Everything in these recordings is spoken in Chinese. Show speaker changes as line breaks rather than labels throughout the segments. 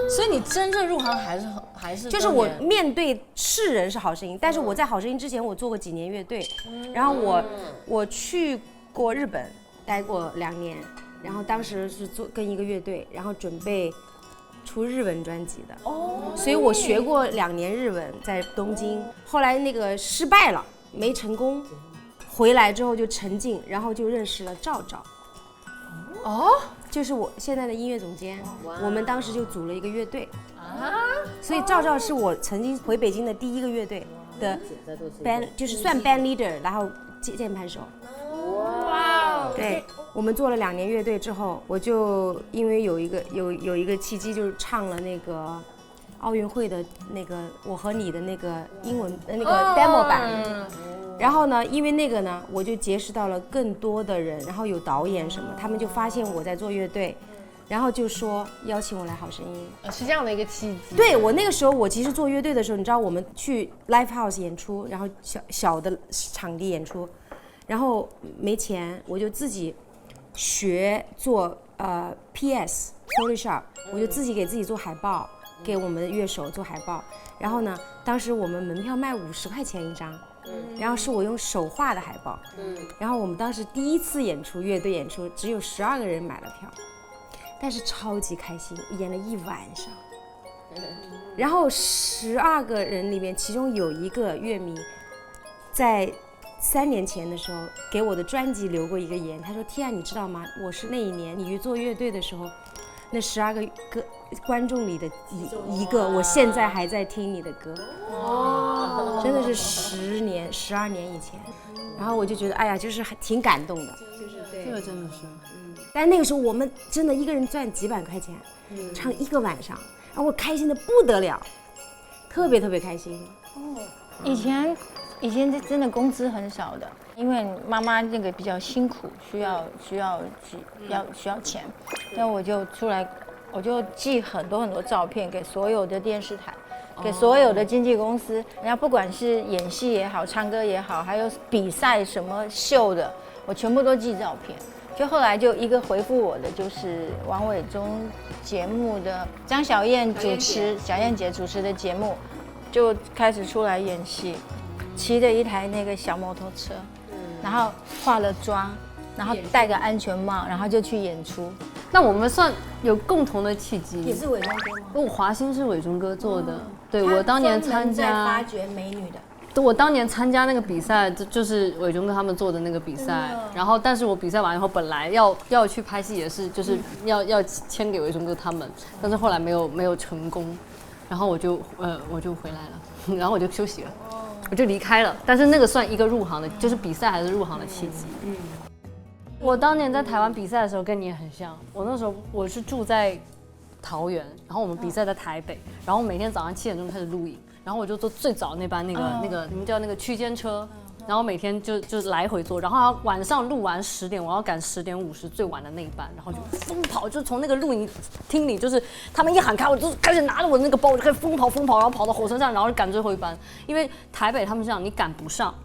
所以你真正入行还是
就是我面对世人是好声音，但是我在好声音之前我做过几年乐队，然后我去过日本待过2年，然后当时是跟一个乐队，然后准备出日文专辑的，所以我学过2年日文，在东京，后来那个失败了，没成功，回来之后就沉浸，然后就认识了赵赵。就是我现在的音乐总监，我们当时就组了一个乐队所以赵赵是我曾经回北京的第一个乐队的 band， 就是算 band leader， 然后键盘手。哇！对，我们做了2年乐队之后，我就因为有一个契机，就是唱了那个奥运会的那个我和你的那个英文那个 demo 版。然后呢，因为那个呢，我就结识到了更多的人，然后有导演什么，他们就发现我在做乐队，然后就说邀请我来好声音，
是这样的一个契机。
对，我那个时候，我其实做乐队的时候，你知道我们去 live house 演出，然后小的场地演出，然后没钱，我就自己学做PS Photoshop， 我就自己给自己做海报，给我们的乐手做海报。然后呢，当时我们门票卖50块钱一张。然后是我用手画的海报，然后我们当时第一次演出，乐队演出只有12个人买了票，但是超级开心，演了1晚上。然后12个人里面，其中有一个乐迷，在3年前的时候给我的专辑留过一个言，他说：“Tia，你知道吗？我是那一年你做乐队的时候，那12个观众里的一个，我现在还在听你的歌。”真的是12年以前，然后我就觉得，哎呀，就是还挺感动的，
这个真的是，
但那个时候我们真的一个人赚几百块钱，唱1个晚上，然后我开心的不得了，特别开心。
以前真的工资很少的，因为妈妈那个比较辛苦，需要钱，然后我就出来，我就寄很多照片给所有的电视台。给所有的经纪公司，人家不管是演戏也好，唱歌也好，还有比赛什么秀的，我全部都寄照片。就后来就一个回复我的，就是王伟忠节目的张小燕主持，小燕姐主持的节目，就开始出来演戏，骑着一台那个小摩托车，然后化了妆，然后戴个安全帽，然后就去演出。
那我们算有共同的契机，
也是伟忠哥吗？
我华星是伟忠哥做的，对我当年参加
发掘美女的。
对，我当年参加那个比赛，就是伟忠哥他们做的那个比赛。然后，但是我比赛完以后，本来要去拍戏，也是就是要签给伟忠哥他们，但是后来没有成功，然后我就回来了，然后我就休息了，我就离开了。但是那个算一个入行的，就是比赛还是入行的契机。我当年在台湾比赛的时候跟你也很像，我那时候我是住在桃园，然后我们比赛在台北，然后每天早上7点钟开始录影，然后我就坐最早那班那个你们叫那个区间车，然后每天就来回坐，然后晚上录完10点，我要赶10点50最晚的那一班，然后就疯跑，就从那个录影厅里，就是他们一喊开，我就开始拿着我的那个包，我就开始疯跑，然后跑到火车站，然后赶最后一班，因为台北他们这样，你赶不上。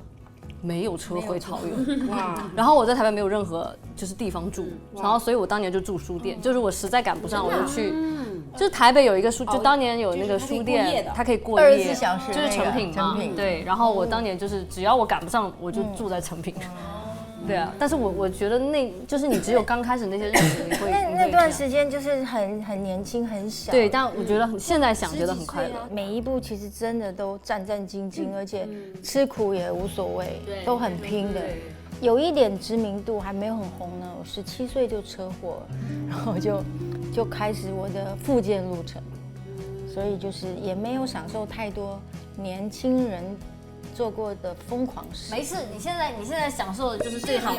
没有车回桃园，然后我在台北没有任何就是地方住，然后所以我当年就住书店，就是我实在赶不上我就去，就是台北有一个书，就当年有那个书店，它可以过夜
，24小时，
就是成品嘛，对，然后我当年就是只要我赶不上，我就住在成品。对啊，但是我觉得那就是你只有刚开始那些日子，你会
那段时间就是很年轻很小。
对，但我觉得现在想觉得很快乐。
每一步其实真的都战兢兢，而且吃苦也无所谓，都很拼的。有一点知名度还没有很红呢，我17岁就车祸，然后就开始我的复健路程，所以就是也没有享受太多年轻人做过的疯狂事。
没事，你现在享受的就是最好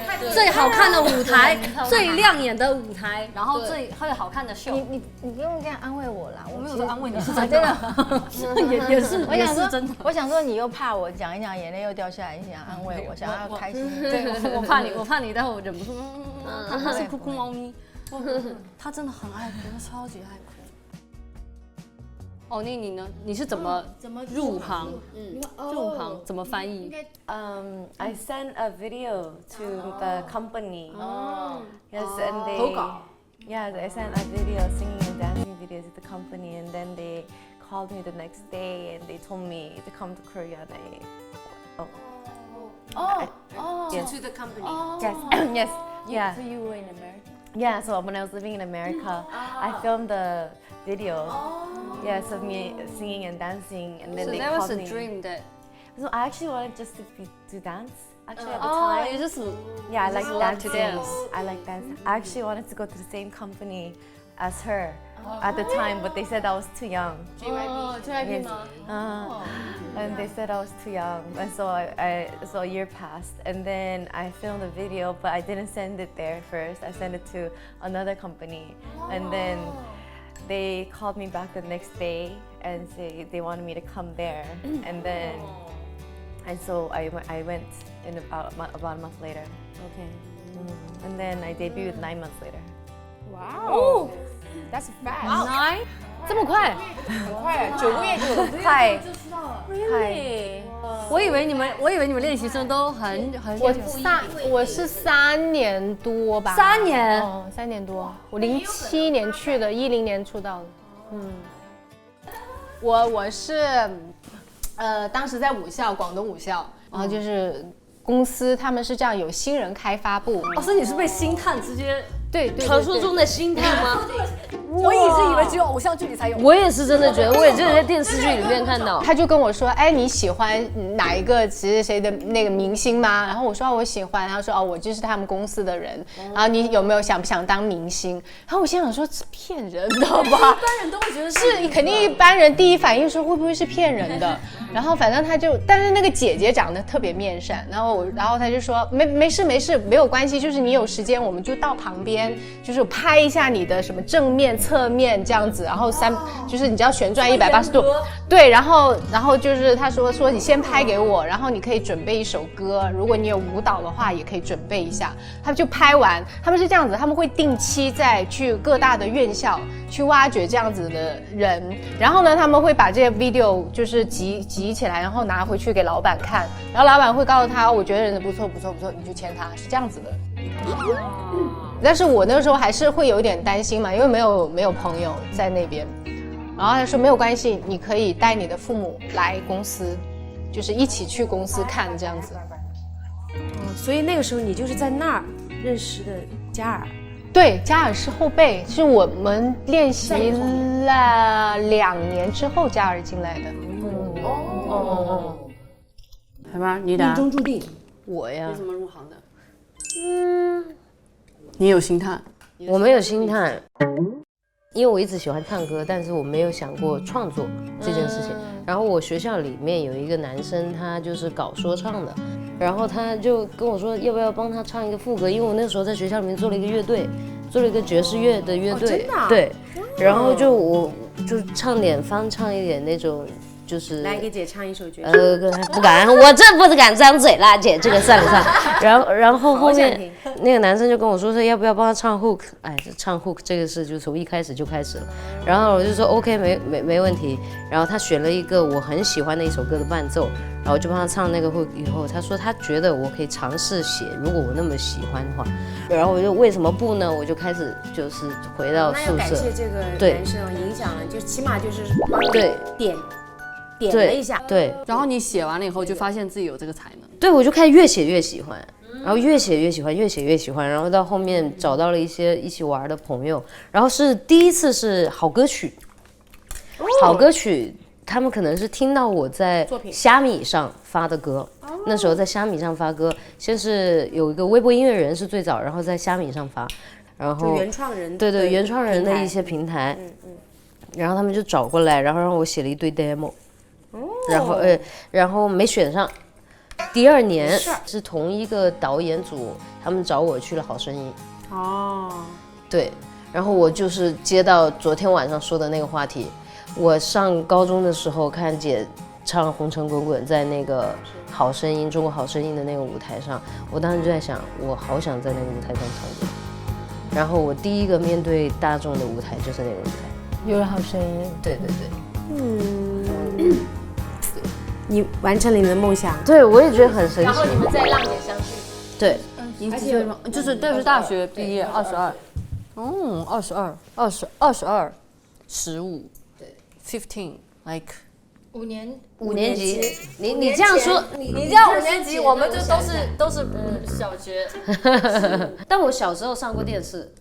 看的舞台，最亮眼的舞台，然后最好看的秀。
你不用这样安慰我啦，
我没有说安慰你，是真的，也是真的。
我想说你又怕我讲一讲眼泪又掉下来，你想安慰我，想要开心。
对，我怕你，待会我忍不住，他是哭猫咪，他真的很爱哭，他超级爱哭。哦，那你呢？你是怎么入行？入行怎么翻译
？I sent a video to the company. Yes, and they
投稿。
Yeah, I sent a video, singing and dancing videos to the company, and then they called me the next day and they told me to come to Korea. And yes.
To the company.
Yes, yes, yeah.
So you were in America.
Yeah, so when I was living in America, I filmed the video, yes, of me singing and dancing, and then
So
they
that was
called
a
me.
dream that.
So I actually wanted just to dance. Actually, at the
Oh,
time,
you just
yeah, I like
love
dancing.
to dance.
I like dancing. I actually wanted to go to the same company as her at the time, but they said I was too young.
JYP 吗？
And they said I was too young, and so so a year passed, and then I filmed a video, but I didn't send it there first. I sent it to another company, and then they called me back the next day and say they wanted me to come there, and so I went in about a month later,
Okay.
and then I debuted 9 months later.
Wow. That's fast.
Nine，
这么快？
很快，9个月就有了。
嗨，
我以为你们练习生都很
我是3年多吧。
3年，
3年多。我07年去的，10年出道的。我是当时在武校，广东武校，然后就是公司他们是这样，有新人开发部。
哦，所以你是被星探直接
对对，
传说中的星探吗？
我一直以为只有偶像剧里才有。
我也是真的觉得，我也就是在电视剧里面看到。
他就跟我说，哎，你喜欢哪一个谁谁谁的那个明星吗？然后我说我喜欢，他说哦，我就是他们公司的人。然后你有没有想不想当明星？然后我心想说，这骗人的吧？
一般人都会觉得
是肯定一般人第一反应说会不会是骗人的？然后反正他就，但是那个姐姐长得特别面善，然后他就说没事没有关系，就是你有时间我们就到旁边，就是拍一下你的什么正面、侧面这样子，然后就是你只要旋转180度，对，然后就是他说你先拍给我，然后你可以准备一首歌，如果你有舞蹈的话也可以准备一下。他就拍完，他们是这样子，他们会定期再去各大的院校去挖掘这样子的人，然后呢他们会把这些 video 就是集起来，然后拿回去给老板看，然后老板会告诉他，我觉得人不错，你就签他，是这样子的。但是我那个时候还是会有点担心嘛，因为没有朋友在那边。然后他说没有关系，你可以带你的父母来公司，就是一起去公司看这样子。
所以那个时候你就是在那儿认识的嘉尔。
对，嘉尔是后辈，是我们练习了2年之后嘉尔进来的。
海妈，你答
命中注定。
我呀
怎么入行的？
你有星探？
我没有星探，因为我一直喜欢唱歌，但是我没有想过创作这件事情。然后我学校里面有一个男生，他就是搞说唱的，然后他就跟我说要不要帮他唱一个副歌，因为我那时候在学校里面做了一个乐队，做了一个爵士乐的乐队，
真的啊
对，然后我就唱点翻唱一点那种。就是
来给姐唱一首爵士。
不敢，我这不敢张嘴啦，姐，这个算了算了。然后后面那个男生就跟我说要不要帮他唱 hook， 哎，唱 hook 这个事就从一开始就开始了。然后我就说 OK， 没问题。然后他选了一个我很喜欢的一首歌的伴奏，然后我就帮他唱那个 hook。以后他说他觉得我可以尝试写，如果我那么喜欢的话。然后我就为什么不呢？我就开始就是回到宿舍。
那要感谢这个男生影响了，就起码就是
对
点了一下，
对，
然后你写完了以后，就发现自己有这个才能。
对，我就开始越写越喜欢，然后越写越喜欢，越写越喜欢，然后到后面找到了一些一起玩的朋友，然后是第一次是好歌曲，好歌曲，他们可能是听到我在虾米上发的歌，那时候在虾米上发歌，先是有一个微博音乐人是最早，然后在虾米上发，然后
原创人
对原创人的一些平台，然后他们就找过来，然后让我写了一堆 demo。然后没选上，第2年是同一个导演组，他们找我去了《好声音》。对，然后我就是接到昨天晚上说的那个话题。我上高中的时候看姐唱《红尘滚滚》在那个《好声音》中国好声音的那个舞台上，我当时就在想，我好想在那个舞台上唱歌。然后我第一个面对大众的舞台就是那个舞台。
有了好声音。对。
你完成了你的梦想。
对，我也觉得很神奇。
然后你们在浪姐相聚。
对，
你几岁吗？就是大学毕业22。哦，22，对，15 like
5年
级，你这样说，
你这样5年级，我们就都是小学。
但我小时候上过电视，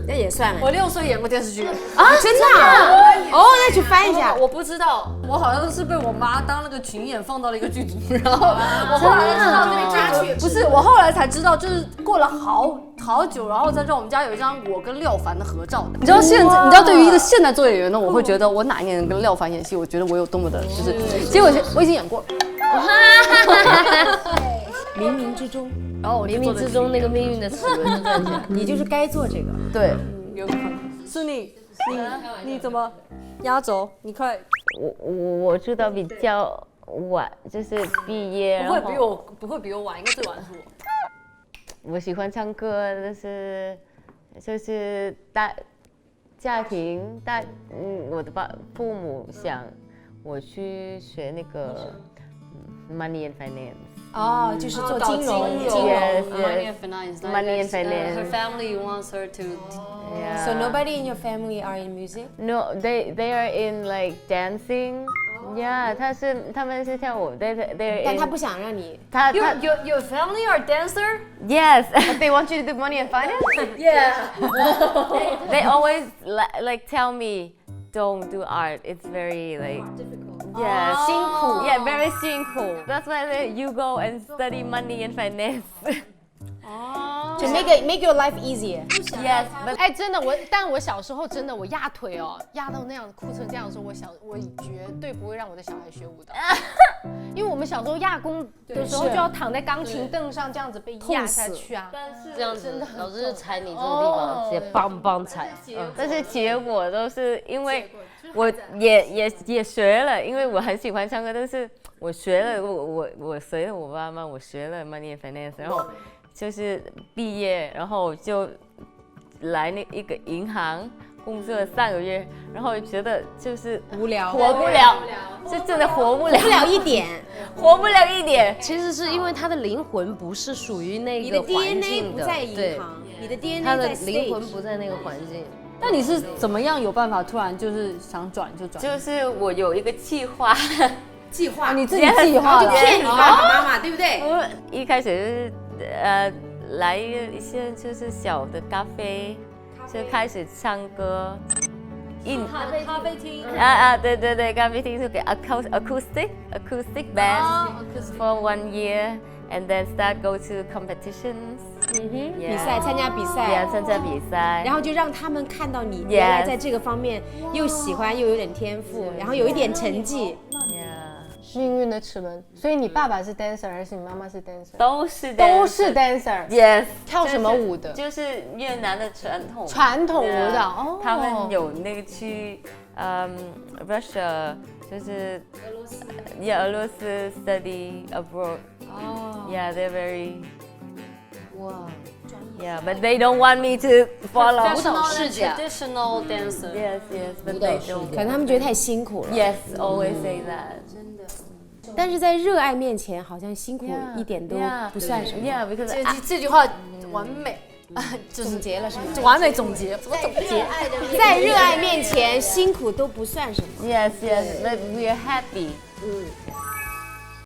那也算了
我6岁演过电视剧
啊，真的啊？哦，那去翻一下。
我不知道，我好像是被我妈当那个群演放到了一个剧组，然后我后来才知道那个剧组不是，我后来才知道，就是过了好久，然后才知道我们家有一张我跟廖凡的合照。你知道对于一个现在做演员呢，我会觉得我哪一年能跟廖凡演戏，我觉得我有多么的，就是结果我已经演过了。
冥冥之中，
然后我
冥冥之中那个命运的齿轮就在这。
你就是该做这个。
对，
有可能是你怎么压轴？你快
我知道比较晚，就是毕业，
不会比我晚，应该最晚是我。
我喜欢唱歌，就是家庭我的父母想我去学那个money and finance。
哦，就是做金融。
Yes,
Money
yes.
and finance.
Money and finance.
Her family wants her to.
Yeah.
So nobody in your family are in music?
No, they are in like dancing. Yeah, 他们是跳舞。They're
但
in.
他不想让你。
Your family are dancer?
Yes, but they want you to do money and finance.
Yeah.
They always like tell me, don't do art. It's very like yeah, 辛苦. Yeah, very 辛苦. That's why you go and study money and finance.
To make your life easier.
Yes, but
哎，真的但我小时候真的我压腿哦，压到那样哭成这样的时候，我绝对不会让我的小孩学舞蹈，因为我们小时候压弓的时候就要躺在钢琴凳上这样子被压下去啊。
这样子老师就踩你这个地方，直接梆梆踩。
但是结果都是因为我也学了，因为我很喜欢唱歌，但是我学了，我随了我妈妈，我学了 money and finance， 然后就是毕业，然后就来那一个银行工作了3个月，然后觉得就是
无聊，
活不了，就真的活不了，
不了一点。
活不了一点。
其实是因为他的灵魂不是属于那
你的
个环
DNA
境的，
不在
对
银，行，你的 DNA
他的
在
灵魂
stage。
不在那个环境。
那你是怎么样有办法突然就是想转就转？
就是我有一个计划，
计划，
你自己计划的，
就骗你爸爸妈妈，对不对？
我一开始就是来一些就是小的咖啡，就开始唱歌。
咖啡厅
对，咖啡厅是给 acoustic band for 1 year and then start go to competitions。
比赛，参加比赛，
Yeah， 参加比赛，
然后就让他们看到你原来在这个方面又喜欢又有点天赋，然后有一点成绩。
命运的齿轮，所以你爸爸是 dancer 还是你妈妈是 dancer？
都是
dancer。
Yes，
跳什么舞的？
就是越南的
传统舞蹈哦。
他们有那个去Russia， 就是俄罗斯 study abroad。Yeah, they're very.
Wow.
Yeah, but they don't want me to follow.
Traditional dancer.
Yes, but they don't.
可能他们觉得太辛苦了。
Yes, always say that.
但是在热爱面前，好像辛苦一点都不算什么。
Yeah, because
这句话完美，
总结了是吗？
完美总结。怎么总结？
在热爱面前，辛苦都不算什么。
yes, but we are happy.